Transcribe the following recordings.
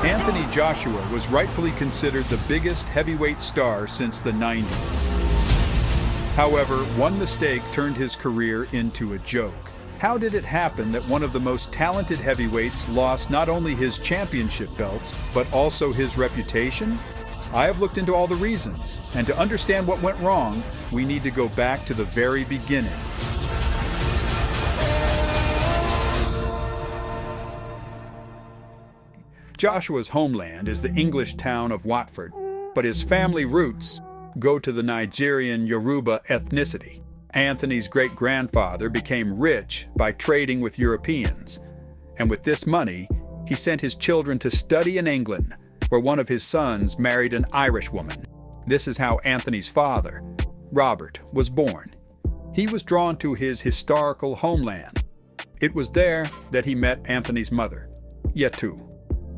Anthony Joshua was rightfully considered the biggest heavyweight star since the 90s. However, one mistake turned his career into a joke. How did it happen that one of the most talented heavyweights lost not only his championship belts, but also his reputation? I have looked into all the reasons, and to understand what went wrong, we need to go back to the very beginning. Joshua's homeland is the English town of Watford, but his family roots go to the Nigerian Yoruba ethnicity. Anthony's great-grandfather became rich by trading with Europeans, and with this money, he sent his children to study in England, where one of his sons married an Irish woman. This is how Anthony's father, Robert, was born. He was drawn to his historical homeland. It was there that he met Anthony's mother, Yetu.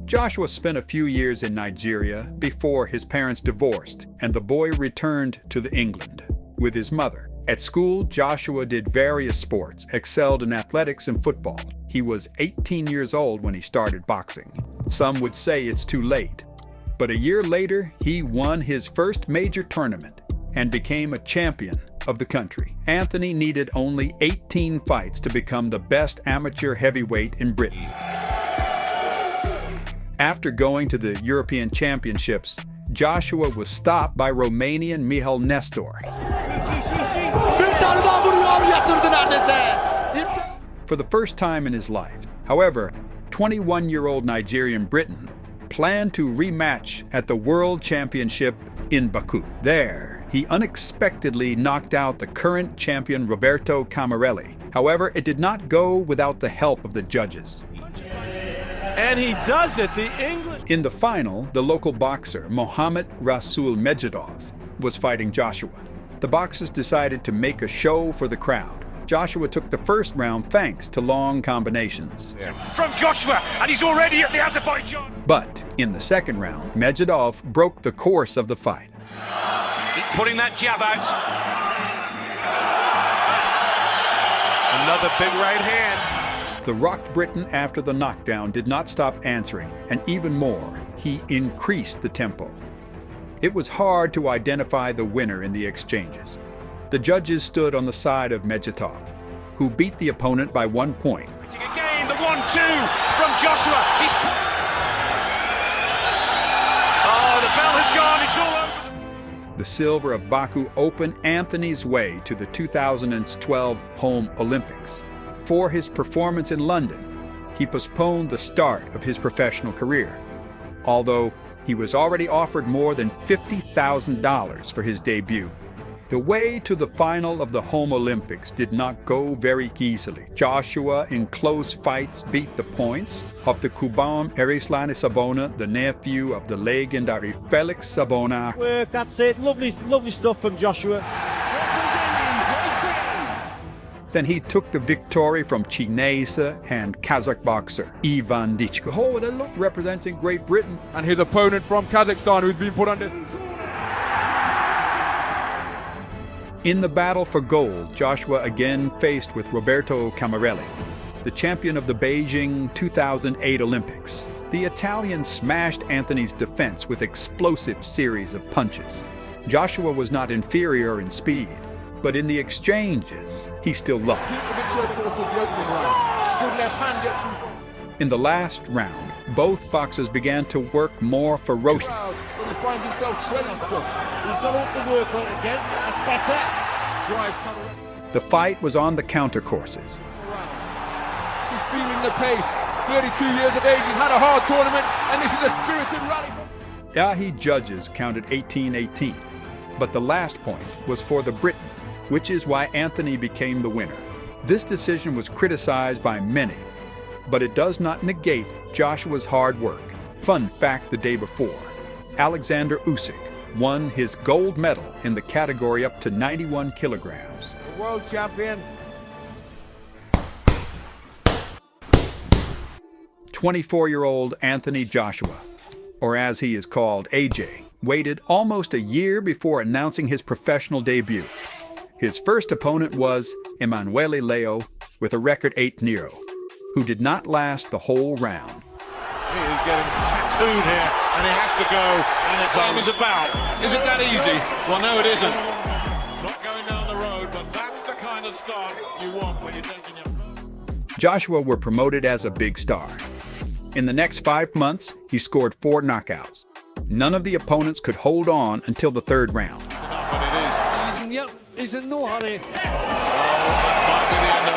Joshua spent a few years in Nigeria before his parents divorced, and the boy returned to England with his mother. At school, Joshua did various sports, excelled in athletics and football. He was 18 years old when he started boxing. Some would say it's too late. But a year later, he won his first major tournament and became a champion of the country. Anthony needed only 18 fights to become the best amateur heavyweight in Britain. After going to the European Championships, Joshua was stopped by Romanian Mihail Nestor. For the first time in his life. However, 21-year-old Nigerian Briton planned to rematch at the World Championship in Baku. There, he unexpectedly knocked out the current champion Roberto Camarelli. However, it did not go without the help of the judges. And he does it, the English. In the final, the local boxer, Mohamed Rasul Medjidov, was fighting Joshua. The boxers decided to make a show for the crowd. Joshua took the first round thanks to long combinations. From Joshua, and he's already at the Azerbaijan. But in the second round, Medjidov broke the course of the fight. Putting that jab out. Another big right hand. The rocked Briton after the knockdown did not stop answering, and even more, he increased the tempo. It was hard to identify the winner in the exchanges. The judges stood on the side of Medjidov, who beat the opponent by 1 point. Again, the 1-2 from Joshua. Oh, the bell has gone, it's all over. The silver of Baku opened Anthony's way to the 2012 home Olympics. For his performance in London, he postponed the start of his professional career, although he was already offered more than $50,000 for his debut. The way to the final of the home Olympics did not go very easily. Joshua, in close fights, beat the points of the Cuban Erislani Sabona, the nephew of the legendary Felix Sabona. Work, that's it. Lovely stuff from Joshua. Then he took the victory from Chinese and Kazakh boxer Ivan Dichko. Oh, that look representing Great Britain. And his opponent from Kazakhstan, who's been put under. In the battle for gold, Joshua again faced with Roberto Camarelli, the champion of the Beijing 2008 Olympics. The Italian smashed Anthony's defense with explosive series of punches. Joshua was not inferior in speed, but in the exchanges, he still loved. In the last round, both boxers began to work more ferociously. He's got up the work on it again. That's better. The fight was on the counter courses. He's feeling the pace. 32 years of age, he's had a hard tournament, and this is a spirited rally. Yahi judges counted 18-18, but the last point was for the Briton, which is why Anthony became the winner. This decision was criticized by many, but it does not negate Joshua's hard work. Fun fact the day before, Alexander Usyk won his gold medal in the category up to 91 kilograms. World champion. 24-year-old Anthony Joshua, or as he is called, AJ, waited almost a year before announcing his professional debut. His first opponent was Emanuele Leo with a record 8-0. who did not last the whole round. He is getting tattooed here, and he has to go, and the time is about. Is it that easy? Well, no, it isn't. Not going down the road, but that's the kind of start you want when you're taking your... Joshua were promoted as a big star. In the next 5 months, he scored 4 knockouts. None of the opponents could hold on until the 3rd round. That's enough, but it is. He's in no hurry. Oh, that might be the end of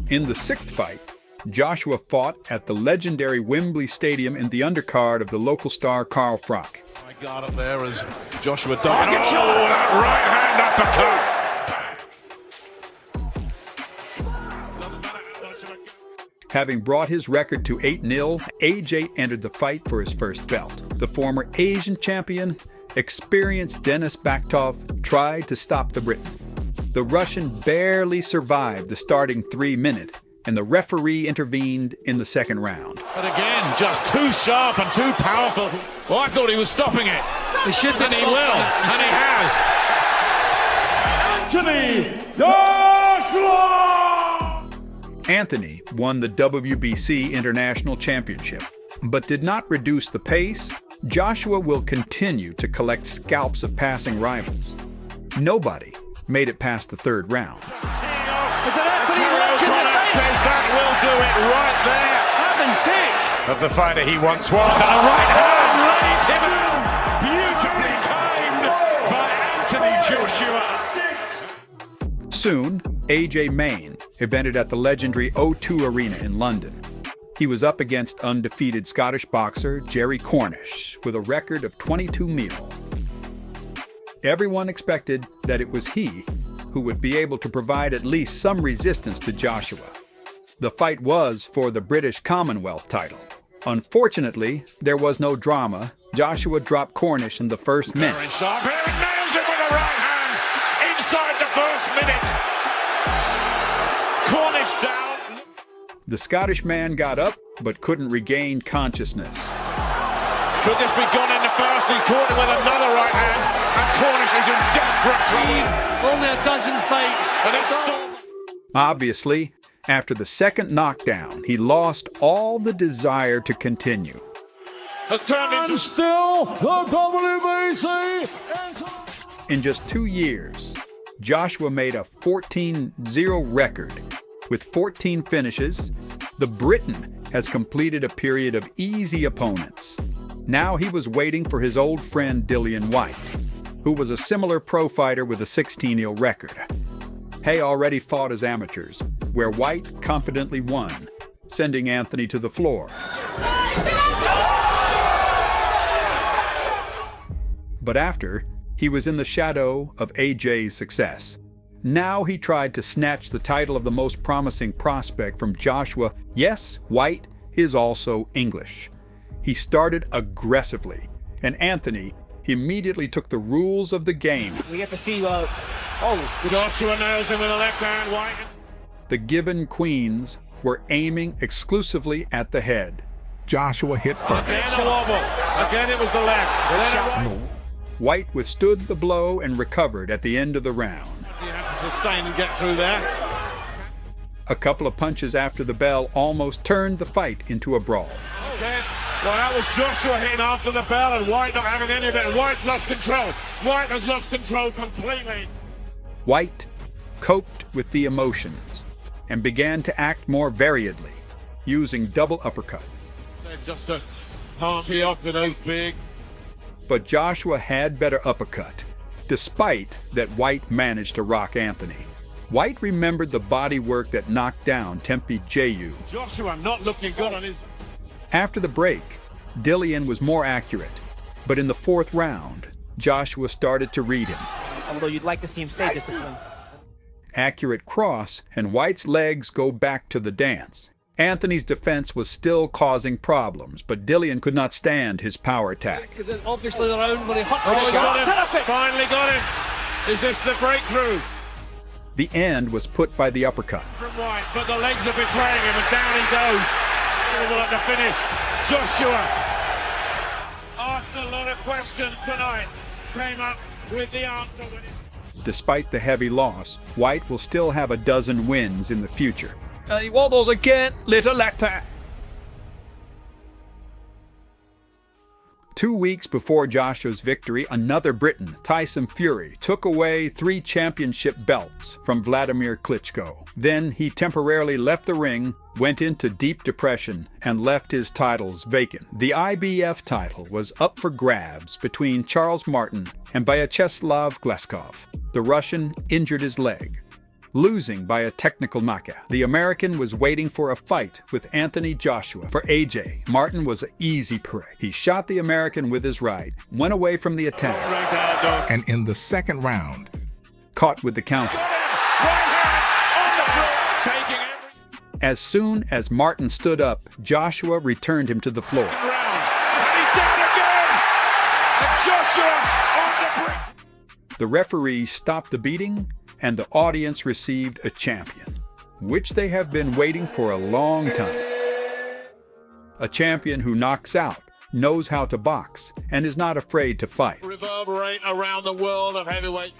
that. In the 6th fight, Joshua fought at the legendary Wembley Stadium in the undercard of the local star Carl Frank. My guard up there as Joshua died. Oh, that right hand uppercut! Having brought his record to 8-0, AJ entered the fight for his first belt. The former Asian champion, experienced Denis Baktov, tried to stop the Briton. The Russian barely survived the starting 3-minute, and the referee intervened in the 2nd round. But again, just too sharp and too powerful. Well, I thought he was stopping it. He should be, And he will, and he has. Anthony Joshua! Anthony won the WBC International Championship, but did not reduce the pace. Joshua will continue to collect scalps of passing rivals. Nobody made it past the 3rd round. Says that will do it right there. Heaven's sake! Of the fighter he once was, and a right hand lays him out. Beautifully timed by Anthony Joshua. Soon, AJ Main evented at the legendary O2 Arena in London. He was up against undefeated Scottish boxer Gerry Cornish with a record of 22-0. Everyone expected that it was he who would be able to provide at least some resistance to Joshua. The fight was for the British Commonwealth title. Unfortunately, there was no drama. Joshua dropped Cornish in the 1st minute. Very sharp here, and nails it with a right hand inside the 1st minute. Cornish down. The Scottish man got up, but couldn't regain consciousness. Could this be gone in the 1st? He's caught him with another right hand, and Cornish is in desperate trouble. Only a dozen fights. And it stops. Obviously, after the 2nd knockdown, he lost all the desire to continue. Has turned into... And still, the WBC. In just 2 years, Joshua made a 14-0 record. With 14 finishes, the Briton has completed a period of easy opponents. Now he was waiting for his old friend Dillian Whyte, who was a similar pro fighter with a 16-0 record. Hay already fought as amateurs, where Whyte confidently won, sending Anthony to the floor. But after, he was in the shadow of AJ's success. Now he tried to snatch the title of the most promising prospect from Joshua. Yes, Whyte is also English. He started aggressively, and Anthony immediately took the rules of the game. We get to see, Joshua nails him with a left hand, Whyte. The Given Queens were aiming exclusively at the head. Joshua hit first. Again a wobble. Again it was the left. Then a right. Whyte withstood the blow and recovered at the end of the round. He had to sustain and get through there. A couple of punches after the bell almost turned the fight into a brawl. Okay. Well, that was Joshua hitting after the bell and Whyte not having any of it. Whyte's lost control. Whyte has lost control completely. Whyte coped with the emotions and began to act more variedly, using double uppercut. Just to tee up with those big. But Joshua had better uppercut, despite that Whyte managed to rock Anthony. Whyte remembered the body work that knocked down Tempe Jayu. Joshua not looking good on his... After the break, Dillian was more accurate, but in the 4th round, Joshua started to read him. Although you'd like to see him stay disciplined. Accurate cross, and Whyte's legs go back to the dance. Anthony's defense was still causing problems, but Dillian could not stand his power attack. Obviously the round when he hot Oh, shot. got him. Finally got him. Is this the breakthrough? The end was put by the uppercut. From Whyte, but the legs are betraying him, and down he goes. At the finish, Joshua asked a lot of questions tonight, came up with the answer. Despite the heavy loss, Whyte will still have a dozen wins in the future. Wobbles again, little later. 2 weeks before Joshua's victory, another Briton, Tyson Fury, took away 3 championship belts from Vladimir Klitschko. Then he temporarily left the ring, went into deep depression, and left his titles vacant. The IBF title was up for grabs between Charles Martin and Vyacheslav Gleskov. The Russian injured his leg, losing by a technical knockout. The American was waiting for a fight with Anthony Joshua. For AJ, Martin was an easy prey. He shot the American with his right, went away from the attack, and in the second round, caught with the counter. As soon as Martin stood up, Joshua returned him to the floor. The referee stopped the beating, and the audience received a champion, which they have been waiting for a long time. A champion who knocks out, knows how to box, and is not afraid to fight. Reverberate around the world of heavyweight.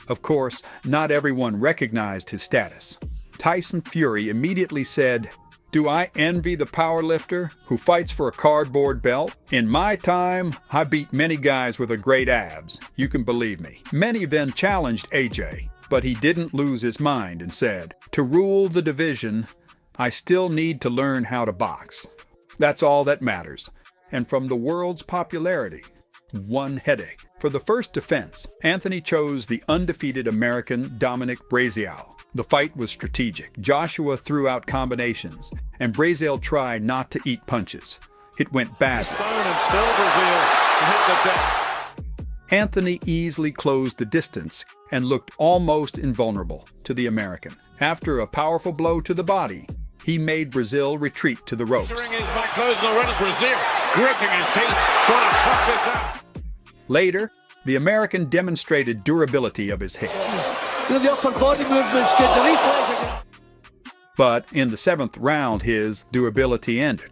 Of course, not everyone recognized his status. Tyson Fury immediately said, "Do I envy the powerlifter who fights for a cardboard belt? In my time, I beat many guys with a great abs. You can believe me." Many then challenged AJ, but he didn't lose his mind and said, "To rule the division, I still need to learn how to box. That's all that matters." And from the world's popularity, one headache. For the first defense, Anthony chose the undefeated American Dominic Breazeale. The fight was strategic. Joshua threw out combinations, and Breazeale tried not to eat punches. It went badly. Stone and still Breazeale hit the deck. Anthony easily closed the distance and looked almost invulnerable to the American. After a powerful blow to the body, he made Breazeale retreat to the ropes. Measuring his back closing already. Breazeale gritting his teeth, trying to tough this out. Later, the American demonstrated durability of his head. The upper body movement's good, the reflex. But in the 7th round, his durability ended,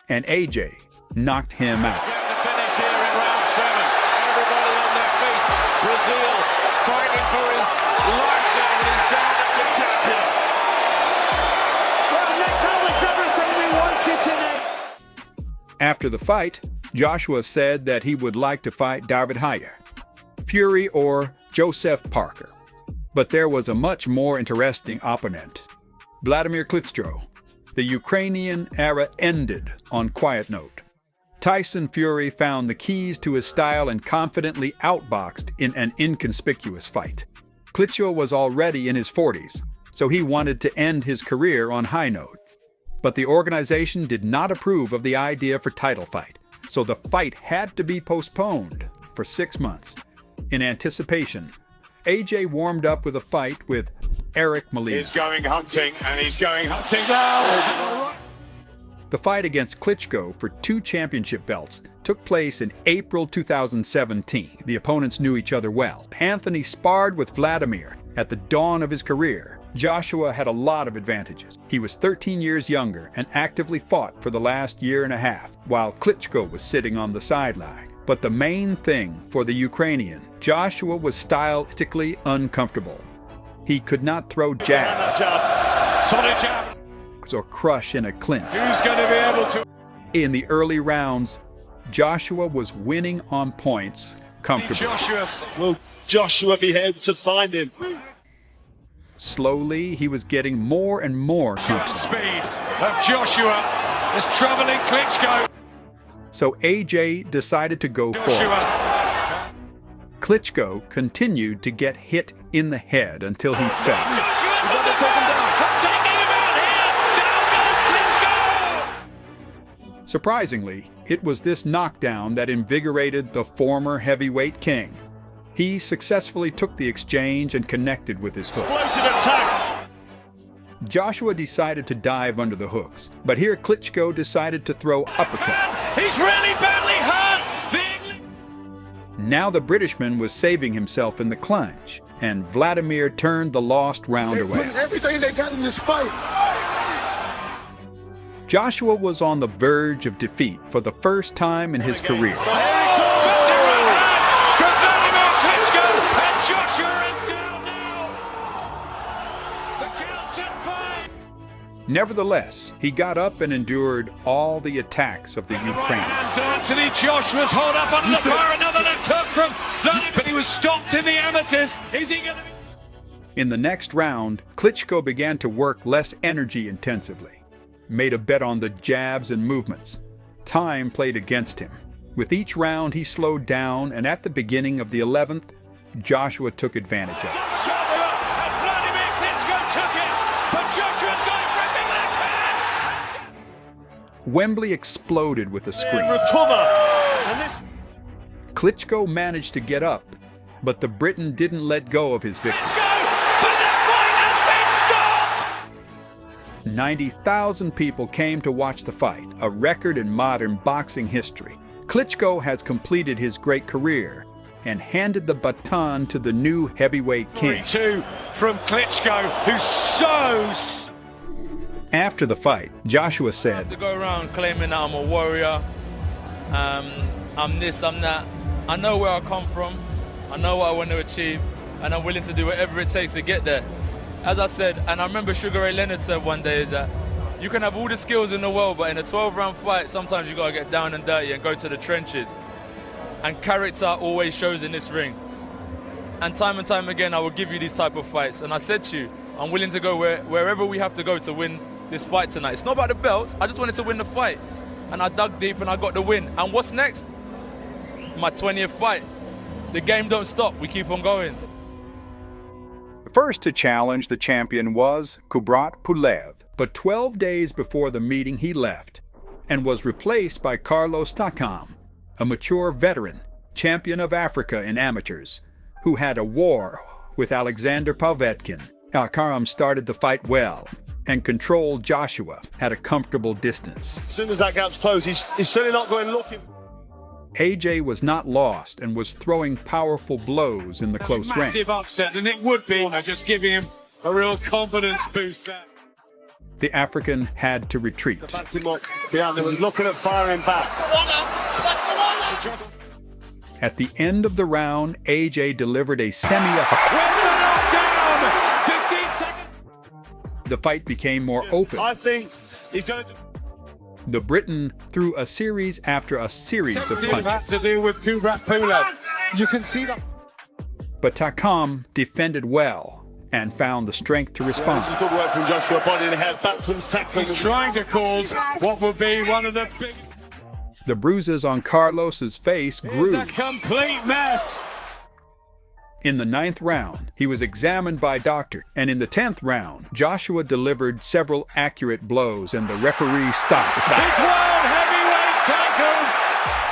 and AJ knocked him out. Get the finish here in round 7. Everybody on their feet. Breazeale fighting for his life now, and he's down as the champion. Well, Nick, that was everything we wanted tonight. After the fight, Joshua said that he would like to fight David Hayer, Fury, or Joseph Parker. But there was a much more interesting opponent, Vladimir Klitschko. The Ukrainian era ended on quiet note. Tyson Fury found the keys to his style and confidently outboxed in an inconspicuous fight. Klitschko was already in his 40s, so he wanted to end his career on high note. But the organization did not approve of the idea for title fight, so the fight had to be postponed for 6 months. In anticipation, AJ warmed up with a fight with Eric Molina. He's going hunting, and he's going hunting now. The fight against Klitschko for 2 championship belts took place in April 2017. The opponents knew each other well. Anthony sparred with Vladimir at the dawn of his career. Joshua had a lot of advantages. He was 13 years younger and actively fought for the last year and a half, while Klitschko was sitting on the sideline. But the main thing for the Ukrainian, Joshua was stylistically uncomfortable. He could not throw jabs Solid jab. or crush in a clinch. Who's going to be able to? In the early rounds, Joshua was winning on points comfortably. Will Joshua be able to find him? Slowly, he was getting more and more comfortable. Speed of Joshua is troubling Klitschko. So AJ decided to go for it. Klitschko continued to get hit in the head until he fell. Joshua taking him out here. Down goes Klitschko. Surprisingly, it was this knockdown that invigorated the former heavyweight king. He successfully took the exchange and connected with his hook. Explosive attack. Joshua decided to dive under the hooks, but here Klitschko decided to throw uppercut. He's really badly hurt. Now the Britishman was saving himself in the clinch, and Vladimir turned the lost round away. Everything they got in this fight. Joshua was on the verge of defeat for the first time in his career. Nevertheless, he got up and endured all the attacks of the Ukrainians. So Anthony Joshua's hold up under the fire. Another left hook from Vladimir, but he was stopped in the amateurs. Is he going to be... In the next round, Klitschko began to work less energy intensively, made a bet on the jabs and movements. Time played against him. With each round, he slowed down, and at the beginning of the 11th, Joshua took advantage of it. And Vladimir Klitschko took it, but Joshua's going for a big left hand. Wembley exploded with a scream. Klitschko managed to get up, but the Briton didn't let go of his victory. But the fight has been stopped! 90,000 people came to watch the fight, a record in modern boxing history. Klitschko has completed his great career and handed the baton to the new heavyweight king. 3-2 from Klitschko, who's so... After the fight, Joshua said, To go around claiming that I'm a warrior, I'm this, I'm that. I know where I come from, I know what I want to achieve, and I'm willing to do whatever it takes to get there. As I said, and I remember Sugar Ray Leonard said one day, is that you can have all the skills in the world, but in a 12-round fight, sometimes you got to get down and dirty and go to the trenches. And character always shows in this ring. And time again, I will give you these type of fights. And I said to you, I'm willing to go wherever we have to go to win this fight tonight. It's not about the belts, I just wanted to win the fight. And I dug deep and I got the win. And what's next? My 20th fight. The game don't stop, we keep on going. First to challenge the champion was Kubrat Pulev, but 12 days before the meeting he left and was replaced by Carlos Takam, a mature veteran, champion of Africa in amateurs, who had a war with Alexander Povetkin. Takam started the fight well and controlled Joshua at a comfortable distance. As soon as that gap's closed, he's certainly not going looking. AJ was not lost and was throwing powerful blows in the close range. Massive upset, and it would be. Just giving him a real confidence boost there. The African had to retreat. Backed him up. Yeah, he was looking at firing back. At the end of the round, AJ delivered a knockdown! 15 seconds! The fight became more open. I think he's going to... The Briton threw a series after a series of punches. Has to do with Kubrat Pulev. You can see that. But Takam defended well and found the strength to respond. This is good work from Joshua, body and head, back comes tackling. He's trying to cause what will be one of the big... The bruises on Carlos's face grew. It's a complete mess. In the 9th round, he was examined by doctor, and in the 10th round, Joshua delivered several accurate blows and the referee stopped. His world heavyweight titles.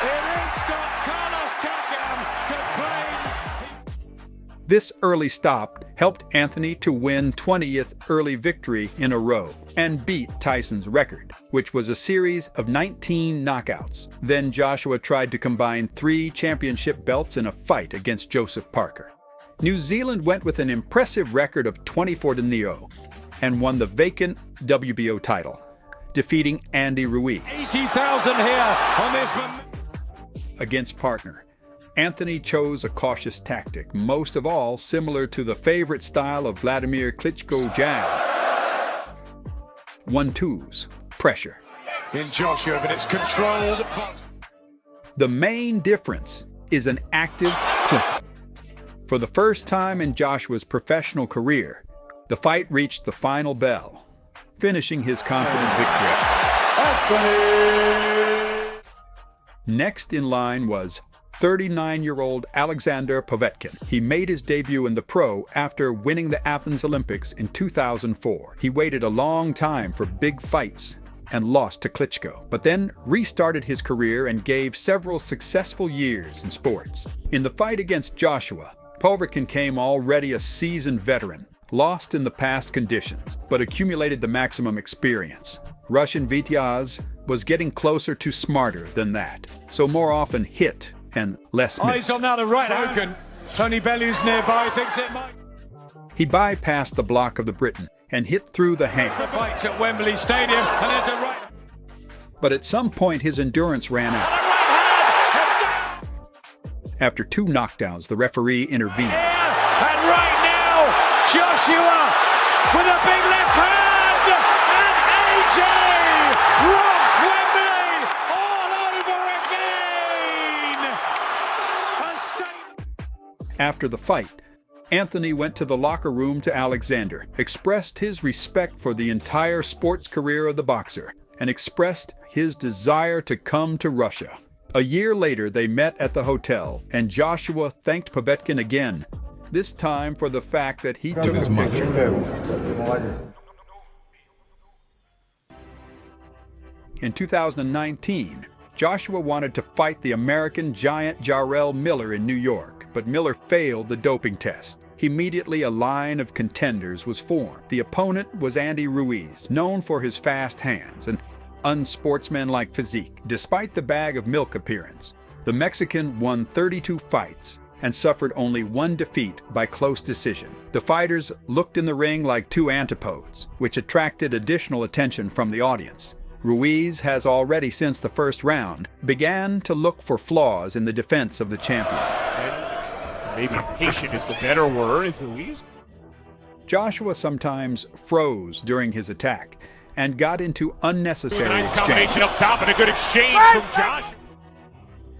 It is stopped. Carlos Takam complains. This early stop helped Anthony to win 20th early victory in a row and beat Tyson's record, which was a series of 19 knockouts. Then Joshua tried to combine 3 championship belts in a fight against Joseph Parker. New Zealand went with an impressive record of 24-0 and won the vacant WBO title, defeating Andy Ruiz. 80,000 here on this one. Against partner, Anthony chose a cautious tactic, most of all similar to the favorite style of Vladimir Klitschko jab. 1-2s, pressure. In Joshua, but it's controlled. The main difference is an active clip. For the first time in Joshua's professional career, the fight reached the final bell, finishing his confident victory. Next in line was 39-year-old Alexander Povetkin. He made his debut in the pro after winning the Athens Olympics in 2004. He waited a long time for big fights and lost to Klitschko, but then restarted his career and gave several successful years in sports. In the fight against Joshua, Povetkin came already a seasoned veteran, lost in the past conditions, but accumulated the maximum experience. Russian Vityaz was getting closer to smarter than that, so more often hit and less miss. Eyes on that right hand. Tony Bellew's nearby, thinks it might. He bypassed the block of the Briton and hit through the hand. The fight's at Wembley Stadium, and there's a right. But at some point his endurance ran out. After 2 knockdowns, the referee intervened. And right now, Joshua with a big left hand, and After the fight, Anthony went to the locker room to Alexander, expressed his respect for the entire sports career of the boxer, and expressed his desire to come to Russia. A year later, they met at the hotel, and Joshua thanked Povetkin again, this time for the fact that he took his picture. In 2019, Joshua wanted to fight the American giant Jarrell Miller in New York, but Miller failed the doping test. Immediately, a line of contenders was formed. The opponent was Andy Ruiz, known for his fast hands and unsportsmanlike physique. Despite the bag of milk appearance, the Mexican won 32 fights and suffered only one defeat by close decision. The fighters looked in the ring like two antipodes, which attracted additional attention from the audience. Ruiz has already, since the first round, began to look for flaws in the defense of the champion. Maybe patient is the better word, is Ruiz. Joshua sometimes froze during his attack and got into unnecessary Nice exchange. combination up top and a good exchange from Josh.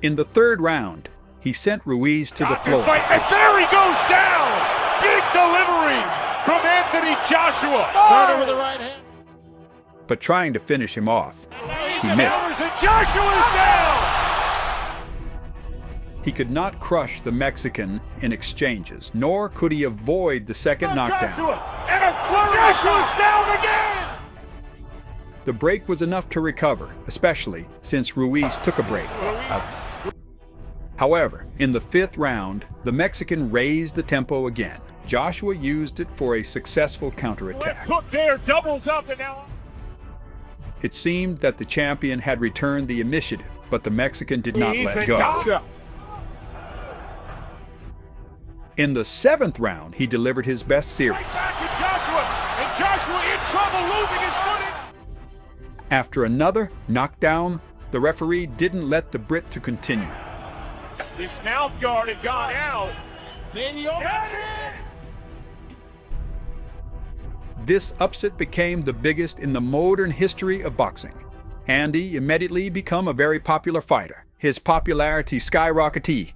In the third round, he sent Ruiz to the floor. And there he goes down! Big delivery from Anthony Joshua. Right over the right hand. But trying to finish him off, he missed. And Joshua's down! He could not crush the Mexican in exchanges, nor could he avoid the second knockdown. Joshua, and a flurry. Joshua's down again! The break was enough to recover, especially since Ruiz took a break. However, in the fifth round, the Mexican raised the tempo again. Joshua used it for a successful counterattack. Hook there, doubles up, and now... It seemed that the champion had returned the initiative, but the Mexican did not let go. In the seventh round, he delivered his best series. Back to Joshua, and Joshua in trouble, losing his footing. After another knockdown, the referee didn't let the Brit to continue. His mouth guard had gone out. That's it! This upset became the biggest in the modern history of boxing. Andy immediately became a very popular fighter. His popularity skyrocketed.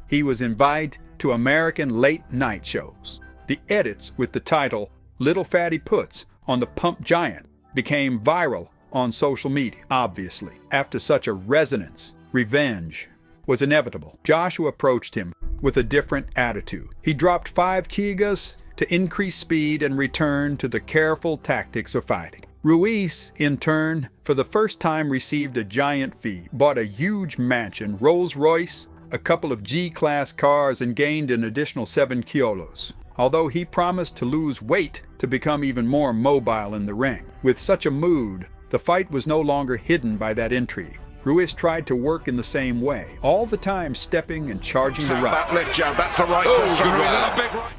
He was invited to American late-night shows. The edits with the title Little Fatty Puts on the Pump Giant became viral on social media. Obviously, after such a resonance, revenge was inevitable. Joshua approached him with a different attitude. He dropped 5 kilos to increase speed and return to the careful tactics of fighting. Ruiz, in turn, for the first time received a giant fee, bought a huge mansion, Rolls-Royce, a couple of G-class cars, and gained an additional 7 kilos. Although he promised to lose weight to become even more mobile in the ring. With such a mood, the fight was no longer hidden by that intrigue. Ruiz tried to work in the same way, all the time stepping and charging the right. That left jab, that's the right. Good right. Big right.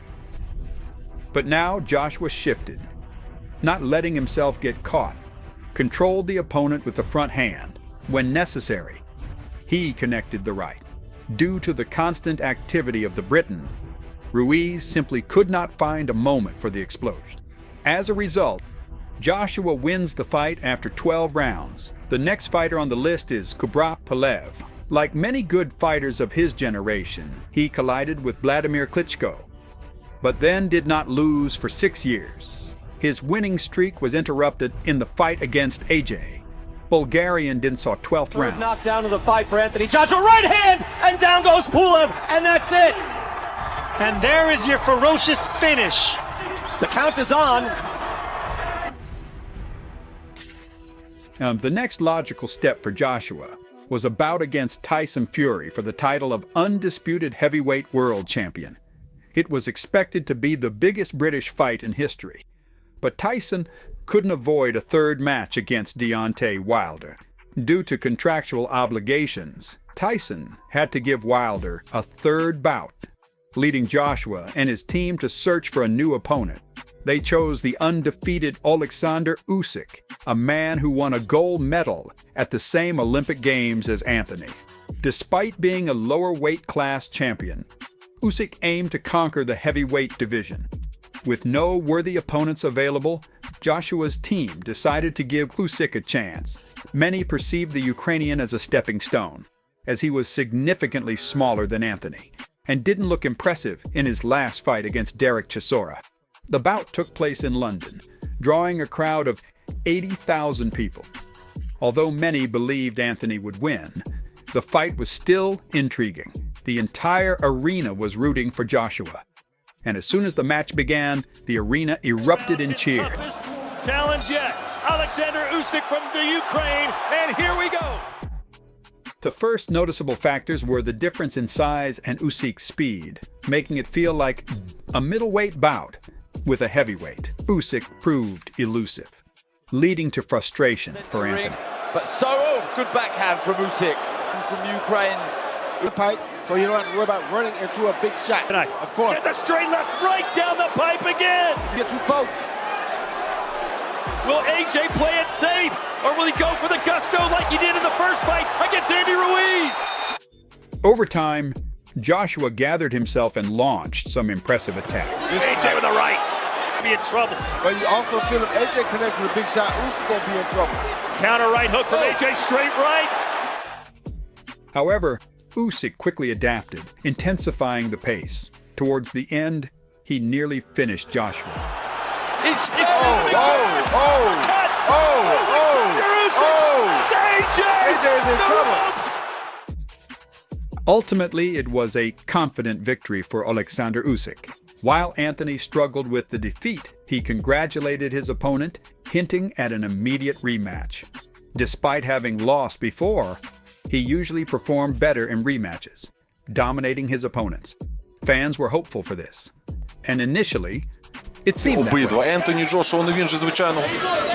But now Joshua shifted, not letting himself get caught, controlled the opponent with the front hand. When necessary, he connected the right. Due to the constant activity of the Briton, Ruiz simply could not find a moment for the explosion. As a result, Joshua wins the fight after 12 rounds. The next fighter on the list is Pelea. Like many good fighters of his generation, he collided with Vladimir Klitschko, but then did not lose for 6 years. His winning streak was interrupted in the fight against AJ. Bulgarian didn't saw 12th round. Knocked down to the fight for Anthony Joshua. Right hand, and down goes Pugile, and that's it. And there is your ferocious finish. The count is on. The next logical step for Joshua was a bout against Tyson Fury for the title of undisputed heavyweight world champion. It was expected to be the biggest British fight in history, but Tyson couldn't avoid a third match against Deontay Wilder. Due to contractual obligations, Tyson had to give Wilder a third bout, leading Joshua and his team to search for a new opponent. They chose the undefeated Alexander Usyk, a man who won a gold medal at the same Olympic Games as Anthony. Despite being a lower weight class champion, Usyk aimed to conquer the heavyweight division. With no worthy opponents available, Joshua's team decided to give Usyk a chance. Many perceived the Ukrainian as a stepping stone, as he was significantly smaller than Anthony. and didn't look impressive in his last fight against Derek Chisora. The bout took place in London, drawing a crowd of 80,000 people. Although many believed Anthony would win, the fight was still intriguing. The entire arena was rooting for Joshua. And as soon as the match began, the arena erupted in cheers. Challenge yet. Alexander Usyk from the Ukraine, and here we go. The first noticeable factors were the difference in size and Usyk's speed, making it feel like a middleweight bout with a heavyweight. Usyk proved elusive, leading to frustration for Anthony. But good backhand from Usyk from Ukraine. The pipe, so you don't have to worry about running into a big shot. Of course. There's a straight left right down the pipe again. Get too close. Will AJ play it safe, or will he go for the gusto like he did in the first fight against Andy Ruiz? Over time, Joshua gathered himself and launched some impressive attacks. AJ with the right. Be in trouble. But you also feel if AJ connects with a big shot, Usyk gonna be in trouble. Counter right hook from AJ, straight right. However, Usyk quickly adapted, intensifying the pace. Towards the end, he nearly finished Joshua. It's AJ! AJ is in trouble. Ultimately, it was a confident victory for Alexander Usyk. While Anthony struggled with the defeat, he congratulated his opponent, hinting at an immediate rematch. Despite having lost before, he usually performed better in rematches, dominating his opponents. Fans were hopeful for this. And initially, it seemed that Обидва. way. Ентоні Джошуа, він же, звичайно.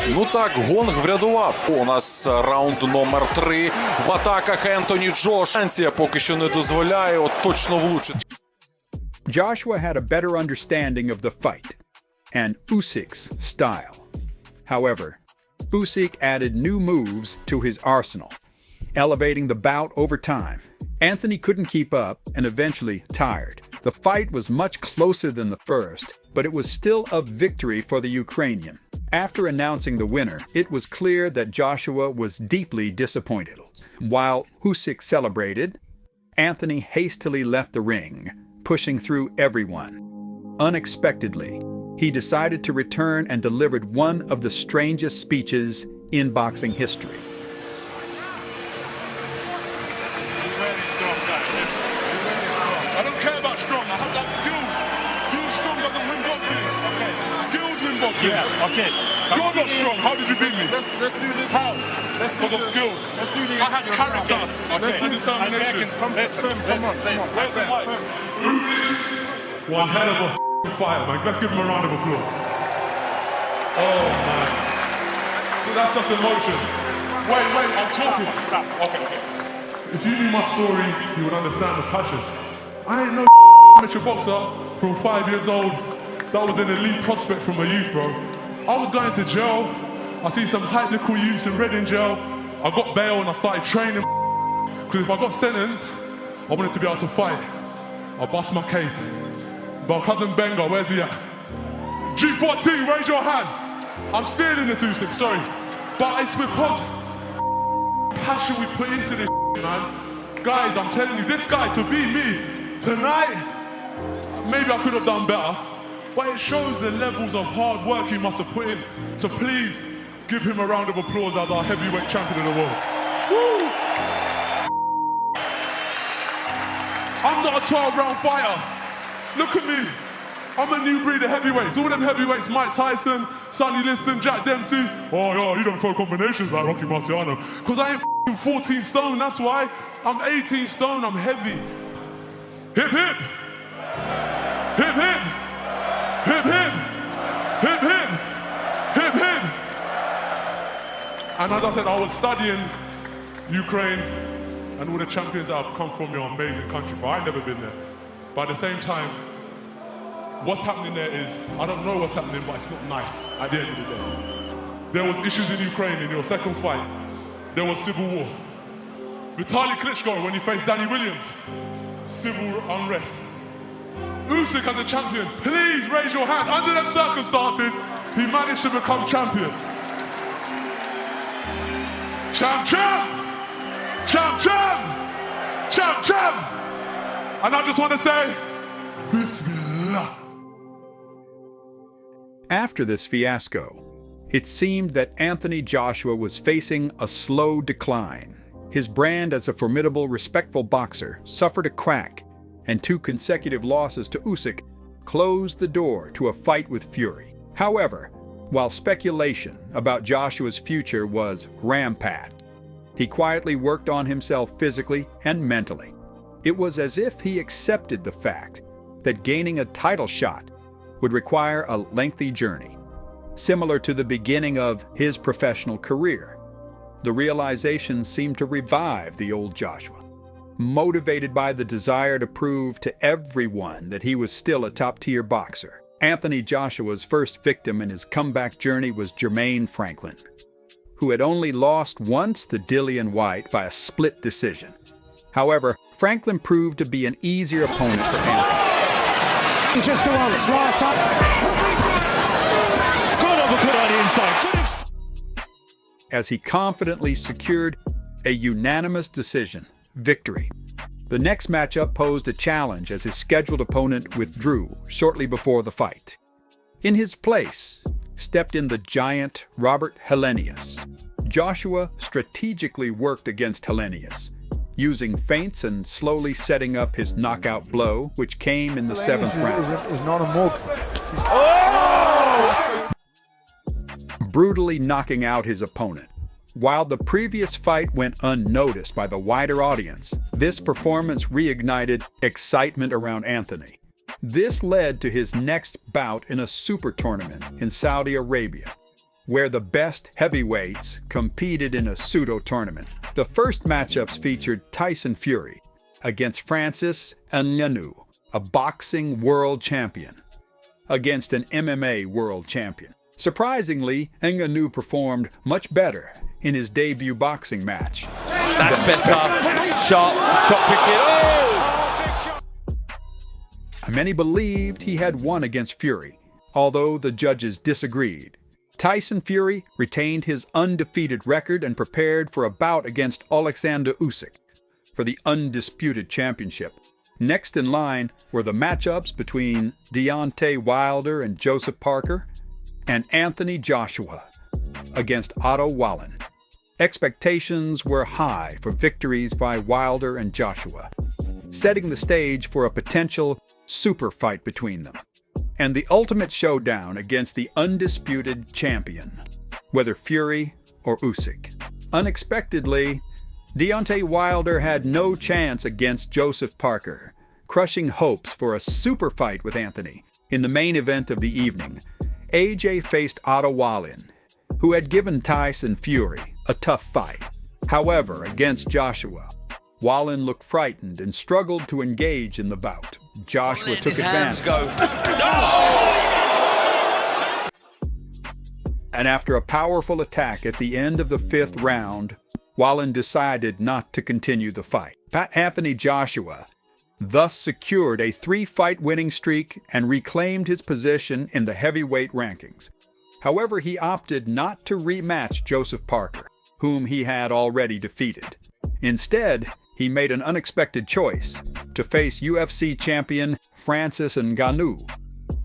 Ну так, гонг врядував. У нас раунд номер 3. В атаках Ентоні Джош. Франція поки що не дозволяє от точно влучити. Joshua had a better understanding of the fight and Usyk's style. However, Usyk added new moves to his arsenal, elevating the bout over time. Anthony couldn't keep up and eventually tired. The fight was much closer than the first, but it was still a victory for the Ukrainian. After announcing the winner, it was clear that Joshua was deeply disappointed. While Usyk celebrated, Anthony hastily left the ring, pushing through everyone. Unexpectedly, he decided to return and delivered one of the strangest speeches in boxing history. I don't care about strong. I have that skills. Being strong doesn't win boxing. Okay. Skills win boxing. Yes, okay. You're not strong. How did you beat me? Let's do this. How? Because of skills. Let's do this. I had character. Let's do determination. Where's the mic? One hell of a fight, man. Let's give him a round of applause. Oh, man. So that's just emotion. Wait, I'm talking. Okay. If you knew my story, you would understand the passion. I ain't no amateur boxer from 5 years old that was an elite prospect from my youth, bro. I was going to jail. I see some hype little youths in Reading jail. I got bail and I started training. Because if I got sentenced, I wanted to be able to fight. I bust my case. But cousin Benga, where's he at? G14, raise your hand. I'm stealing this, Usyk, sorry. But it's because passion we put into this, man. Guys, I'm telling you, this guy, to beat me tonight, maybe I could have done better. But it shows the levels of hard work he must have put in. So please, give him a round of applause as our heavyweight champion of the world. Woo! I'm not a 12-round fighter. Look at me. I'm a new breed of heavyweights. All them heavyweights, Mike Tyson, Sonny Liston, Jack Dempsey. Oh, yo, you don't throw combinations like Rocky Marciano. Because I ain't 14 stone, that's why. I'm 18 stone, I'm heavy. Hip, hip. Hip, hip. Hip, hip. Hip, hip. Hip, hip. And as I said, I was studying Ukraine and all the champions that have come from your amazing country, but I've never been there. But at the same time, what's happening there is, I don't know what's happening, but it's not nice at the end of the day. There was issues in Ukraine in your second fight. There was civil war. Vitaly Klitschko, when he faced Danny Williams, civil unrest. Usyk as a champion, please raise your hand. Under them circumstances, he managed to become champion. Champ, champ! Champ, champ! Champ, champ! And I just want to say, Bismillah. After this fiasco, it seemed that Anthony Joshua was facing a slow decline. His brand as a formidable, respectful boxer suffered a crack, and 2 consecutive losses to Usyk closed the door to a fight with Fury. However, while speculation about Joshua's future was rampant, he quietly worked on himself physically and mentally. It was as if he accepted the fact that gaining a title shot would require a lengthy journey, similar to the beginning of his professional career. The realization seemed to revive the old Joshua. Motivated by the desire to prove to everyone that he was still a top-tier boxer, Anthony Joshua's first victim in his comeback journey was Jermaine Franklin, who had only lost once to Dillian Whyte by a split decision. However, Franklin proved to be an easier opponent for Anthony. Just the once, last time. Good uppercut on the inside. As he confidently secured a unanimous decision victory. The next matchup posed a challenge as his scheduled opponent withdrew shortly before the fight. In his place stepped in the giant Robert Helenius. Joshua strategically worked against Helenius, using feints and slowly setting up his knockout blow, which came in the 7th round. Is not a mug. Brutally knocking out his opponent. While the previous fight went unnoticed by the wider audience, this performance reignited excitement around Anthony. This led to his next bout in a super tournament in Saudi Arabia, where the best heavyweights competed in a pseudo-tournament. The first matchups featured Tyson Fury against Francis Ngannou, a boxing world champion, against an MMA world champion. Surprisingly, Ngannou performed much better in his debut boxing match. That's better. Sharp, chop kick. Oh! Many believed he had won against Fury, although the judges disagreed. Tyson Fury retained his undefeated record and prepared for a bout against Alexander Usyk for the undisputed championship. Next in line were the matchups between Deontay Wilder and Joseph Parker, and Anthony Joshua against Otto Wallin. Expectations were high for victories by Wilder and Joshua, setting the stage for a potential super fight between them, and the ultimate showdown against the undisputed champion, whether Fury or Usyk. Unexpectedly, Deontay Wilder had no chance against Joseph Parker, crushing hopes for a super fight with Anthony. In the main event of the evening, AJ faced Otto Wallin, who had given Tyson Fury a tough fight. However, against Joshua, Wallin looked frightened and struggled to engage in the bout. Joshua took advantage. And after a powerful attack at the end of the 5th round, Wallin decided not to continue the fight. Anthony Joshua thus secured a 3-fight winning streak and reclaimed his position in the heavyweight rankings. However, he opted not to rematch Joseph Parker, whom he had already defeated. Instead, he made an unexpected choice to face UFC champion Francis Ngannou,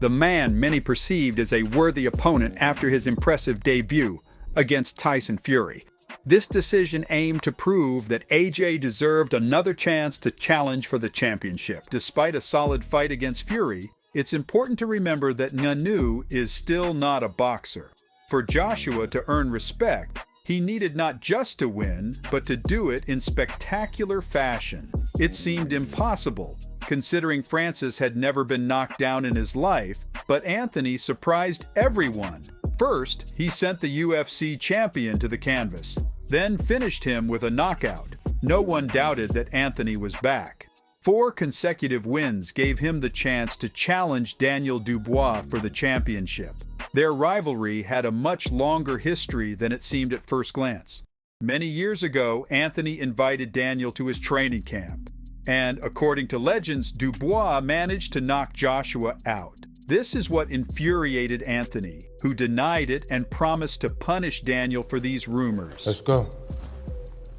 the man many perceived as a worthy opponent after his impressive debut against Tyson Fury. This decision aimed to prove that AJ deserved another chance to challenge for the championship. Despite a solid fight against Fury, it's important to remember that Ngannou is still not a boxer. For Joshua to earn respect, he needed not just to win, but to do it in spectacular fashion. It seemed impossible, considering Francis had never been knocked down in his life, but Anthony surprised everyone. First, he sent the UFC champion to the canvas, then finished him with a knockout. No one doubted that Anthony was back. 4 consecutive wins gave him the chance to challenge Daniel Dubois for the championship. Their rivalry had a much longer history than it seemed at first glance. Many years ago, Anthony invited Daniel to his training camp, and according to legends, Dubois managed to knock Joshua out. This is what infuriated Anthony, who denied it and promised to punish Daniel for these rumors. Let's go.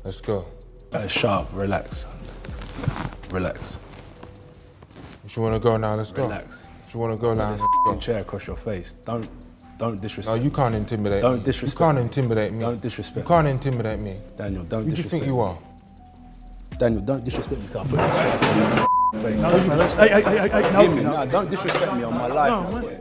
Let's go. Sharp, relax. Relax. Do you want to go now? Let's go. Relax. Do you want to go now? Let's go. Chair across your face. Don't disrespect. No, you can't intimidate me. Don't disrespect. You can't intimidate me. Don't disrespect. You can't intimidate me. Daniel, don't Who do you disrespect. think you are? Daniel, don't disrespect me. Can't put this chair across your face. No, Don't disrespect me on my life.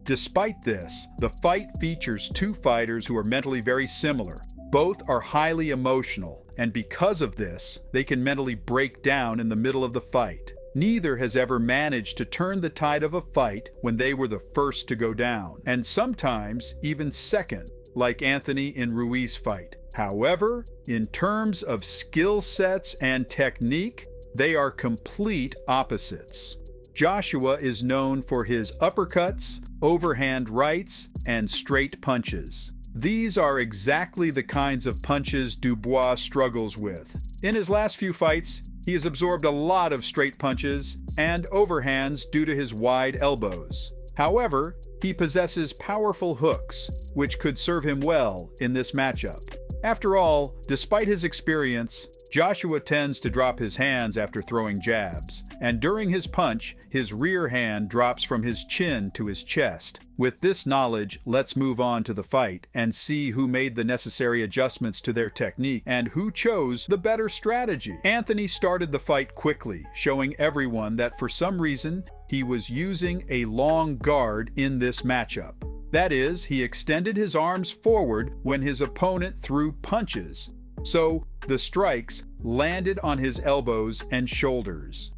Despite this, the fight features two fighters who are mentally very similar. Both are highly emotional, and because of this, they can mentally break down in the middle of the fight. Neither has ever managed to turn the tide of a fight when they were the first to go down, and sometimes even second, like Anthony and Ruiz fight. However, in terms of skill sets and technique, they are complete opposites. Joshua is known for his uppercuts, overhand rights, and straight punches. These are exactly the kinds of punches Dubois struggles with. In his last few fights, he has absorbed a lot of straight punches and overhands due to his wide elbows. However, he possesses powerful hooks, which could serve him well in this matchup. After all, despite his experience, Joshua tends to drop his hands after throwing jabs, and during his punch, his rear hand drops from his chin to his chest. With this knowledge, let's move on to the fight and see who made the necessary adjustments to their technique and who chose the better strategy. Anthony started the fight quickly, showing everyone that for some reason, he was using a long guard in this matchup. That is, he extended his arms forward when his opponent threw punches. So the strikes landed on his elbows and shoulders.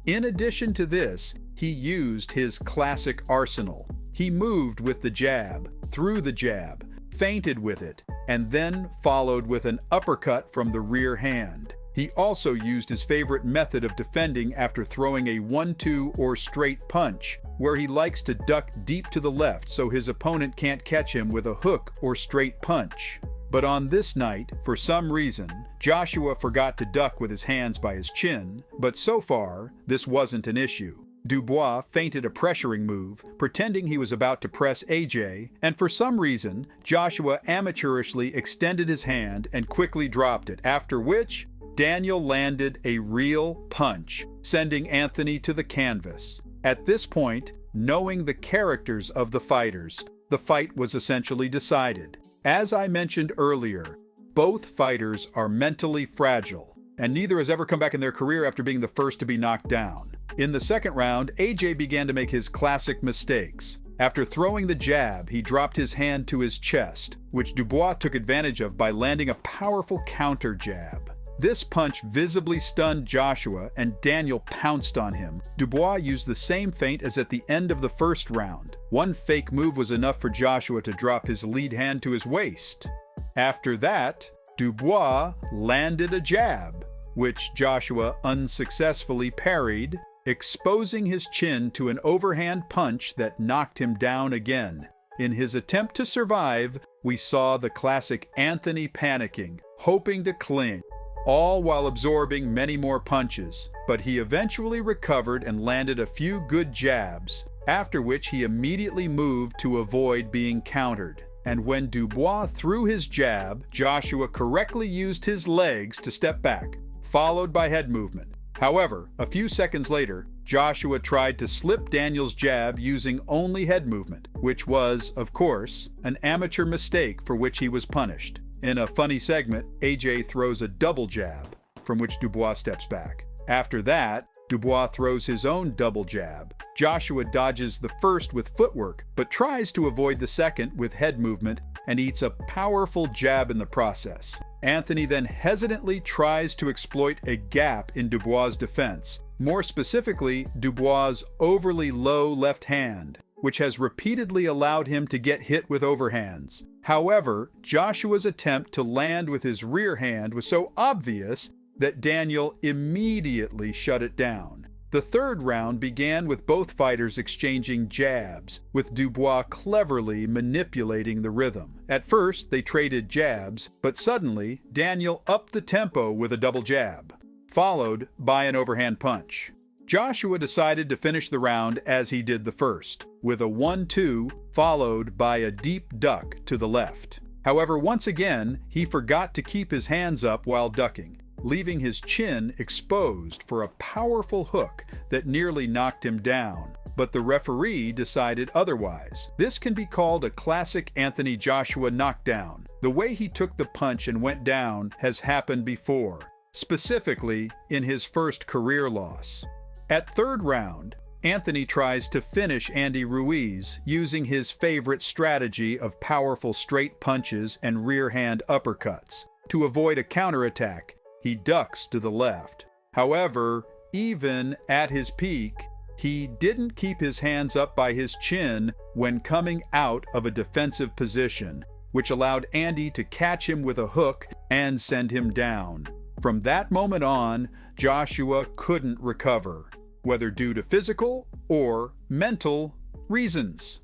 In addition to this, he used his classic arsenal. He moved with the jab, threw the jab, feinted with it, and then followed with an uppercut from the rear hand. He also used his favorite method of defending after throwing a 1-2 or straight punch, where he likes to duck deep to the left so his opponent can't catch him with a hook or straight punch. But on this night, for some reason, Joshua forgot to duck with his hands by his chin, but so far, this wasn't an issue. Dubois feinted a pressuring move, pretending he was about to press AJ, and for some reason, Joshua amateurishly extended his hand and quickly dropped it, after which, Daniel landed a real punch, sending Anthony to the canvas. At this point, knowing the characters of the fighters, the fight was essentially decided. As I mentioned earlier, both fighters are mentally fragile, and neither has ever come back in their career after being the first to be knocked down. In the second round, AJ began to make his classic mistakes. After throwing the jab, he dropped his hand to his chest, which Dubois took advantage of by landing a powerful counter jab. This punch visibly stunned Joshua, and Daniel pounced on him. Dubois used the same feint as at the end of the first round. One fake move was enough for Joshua to drop his lead hand to his waist. After that, Dubois landed a jab, which Joshua unsuccessfully parried, exposing his chin to an overhand punch that knocked him down again. In his attempt to survive, we saw the classic Anthony panicking, hoping to cling, all while absorbing many more punches, but he eventually recovered and landed a few good jabs, after which he immediately moved to avoid being countered. And when Dubois threw his jab, Joshua correctly used his legs to step back, followed by head movement. However, a few seconds later, Joshua tried to slip Daniel's jab using only head movement, which was, of course, an amateur mistake for which he was punished. In a funny segment, AJ throws a double jab, from which Dubois steps back. After that, Dubois throws his own double jab. Joshua dodges the first with footwork, but tries to avoid the second with head movement and eats a powerful jab in the process. Anthony then hesitantly tries to exploit a gap in Dubois' defense, more specifically, Dubois' overly low left hand, which has repeatedly allowed him to get hit with overhands. However, Joshua's attempt to land with his rear hand was so obvious that Daniel immediately shut it down. The third round began with both fighters exchanging jabs, with Dubois cleverly manipulating the rhythm. At first, they traded jabs, but suddenly, Daniel upped the tempo with a double jab, followed by an overhand punch. Joshua decided to finish the round as he did the first, with a 1-2 followed by a deep duck to the left. However, once again, he forgot to keep his hands up while ducking. leaving his chin exposed for a powerful hook that nearly knocked him down. But the referee decided otherwise. This can be called a classic Anthony Joshua knockdown. The way he took the punch and went down has happened before, specifically in his first career loss. At third round, Anthony tries to finish Andy Ruiz using his favorite strategy of powerful straight punches and rear hand uppercuts. To avoid a counterattack, he ducks to the left. However, even at his peak, he didn't keep his hands up by his chin when coming out of a defensive position, which allowed Andy to catch him with a hook and send him down. From that moment on, Joshua couldn't recover, whether due to physical or mental reasons.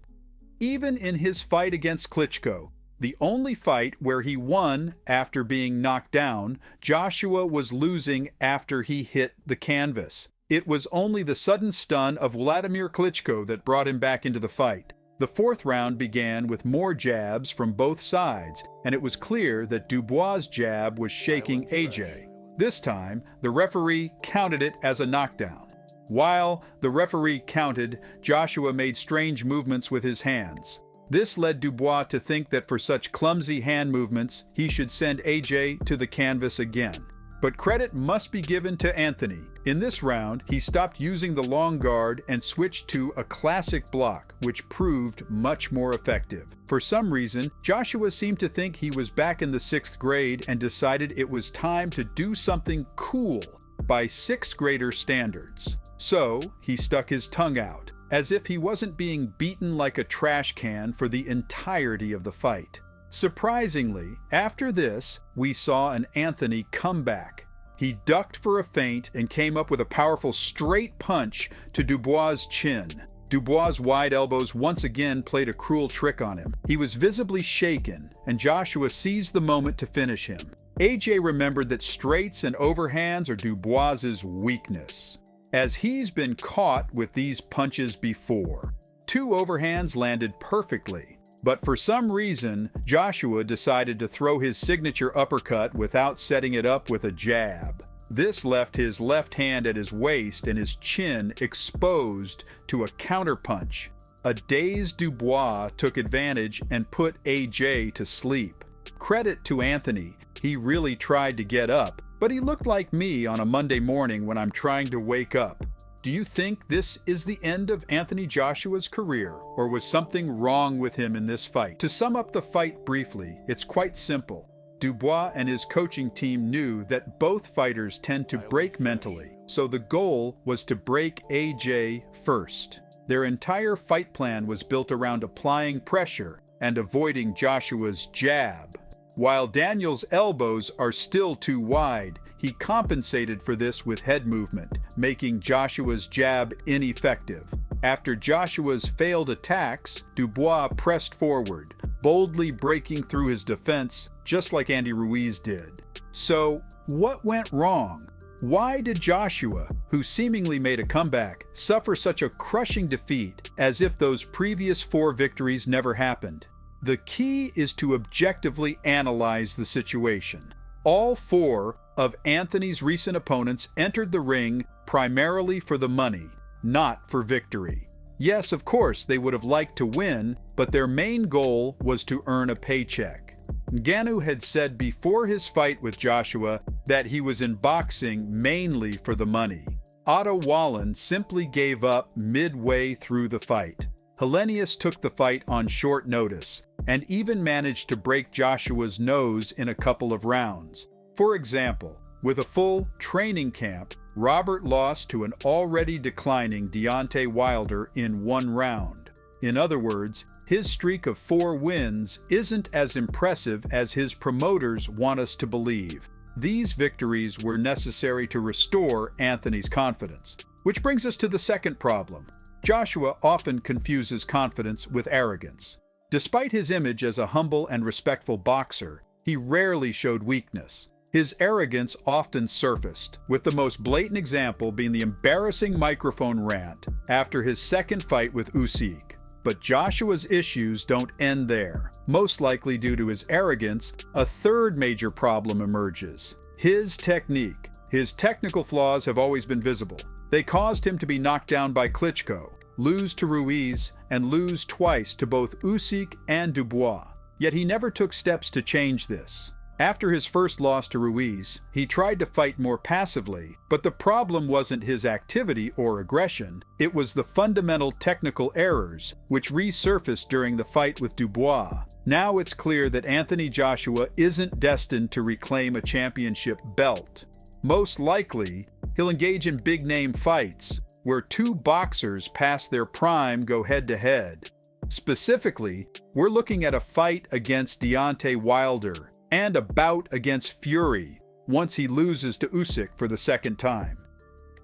Even in his fight against Klitschko, the only fight where he won after being knocked down, Joshua was losing after he hit the canvas. It was only the sudden stun of Vladimir Klitschko that brought him back into the fight. The fourth round began with more jabs from both sides, and it was clear that Dubois' jab was shaking AJ. This time, the referee counted it as a knockdown. While the referee counted, Joshua made strange movements with his hands. This led Dubois to think that for such clumsy hand movements, he should send AJ to the canvas again. But credit must be given to Anthony. In this round, he stopped using the long guard and switched to a classic block, which proved much more effective. For some reason, Joshua seemed to think he was back in the 6th grade and decided it was time to do something cool by 6th grader standards. So, he stuck his tongue out, as if he wasn't being beaten like a trash can for the entirety of the fight. Surprisingly, after this, we saw an Anthony comeback. He ducked for a feint and came up with a powerful straight punch to Dubois' chin. Dubois' wide elbows once again played a cruel trick on him. He was visibly shaken, and Joshua seized the moment to finish him. AJ remembered that straights and overhands are Dubois' weakness, as he's been caught with these punches before. 2 overhands landed perfectly. But for some reason, Joshua decided to throw his signature uppercut without setting it up with a jab. This left his left hand at his waist and his chin exposed to a counterpunch. A dazed Dubois took advantage and put AJ to sleep. Credit to Anthony, he really tried to get up, but he looked like me on a Monday morning when I'm trying to wake up. Do you think this is the end of Anthony Joshua's career, or was something wrong with him in this fight? To sum up the fight briefly, it's quite simple. Dubois and his coaching team knew that both fighters tend to break mentally, so the goal was to break AJ first. Their entire fight plan was built around applying pressure and avoiding Joshua's jab. While Daniel's elbows are still too wide, he compensated for this with head movement, making Joshua's jab ineffective. After Joshua's failed attacks, Dubois pressed forward, boldly breaking through his defense, just like Andy Ruiz did. So, what went wrong? Why did Joshua, who seemingly made a comeback, suffer such a crushing defeat as if those previous 4 victories never happened? The key is to objectively analyze the situation. All 4 of Anthony's recent opponents entered the ring primarily for the money, not for victory. Yes, of course, they would have liked to win, but their main goal was to earn a paycheck. Ngannou had said before his fight with Joshua that he was in boxing mainly for the money. Otto Wallen simply gave up midway through the fight. Hellenius took the fight on short notice, and even managed to break Joshua's nose in a couple of rounds. For example, with a full training camp, Robert lost to an already declining Deontay Wilder in 1 round. In other words, his streak of 4 wins isn't as impressive as his promoters want us to believe. These victories were necessary to restore Anthony's confidence. Which brings us to the second problem. Joshua often confuses confidence with arrogance. Despite his image as a humble and respectful boxer, he rarely showed weakness. His arrogance often surfaced, with the most blatant example being the embarrassing microphone rant after his second fight with Usyk. But Joshua's issues don't end there. Most likely due to his arrogance, a third major problem emerges. His technique, his technical flaws have always been visible. They caused him to be knocked down by Klitschko, lose to Ruiz, and lose twice to both Usyk and Dubois. Yet he never took steps to change this. After his first loss to Ruiz, he tried to fight more passively, but the problem wasn't his activity or aggression, it was the fundamental technical errors, which resurfaced during the fight with Dubois. Now it's clear that Anthony Joshua isn't destined to reclaim a championship belt. Most likely, he'll engage in big-name fights, where two boxers past their prime go head-to-head. Specifically, we're looking at a fight against Deontay Wilder, and a bout against Fury once he loses to Usyk for the second time.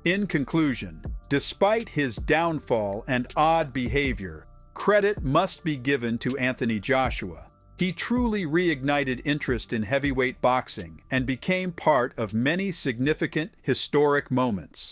In conclusion, despite his downfall and odd behavior, credit must be given to Anthony Joshua. He truly reignited interest in heavyweight boxing and became part of many significant historic moments.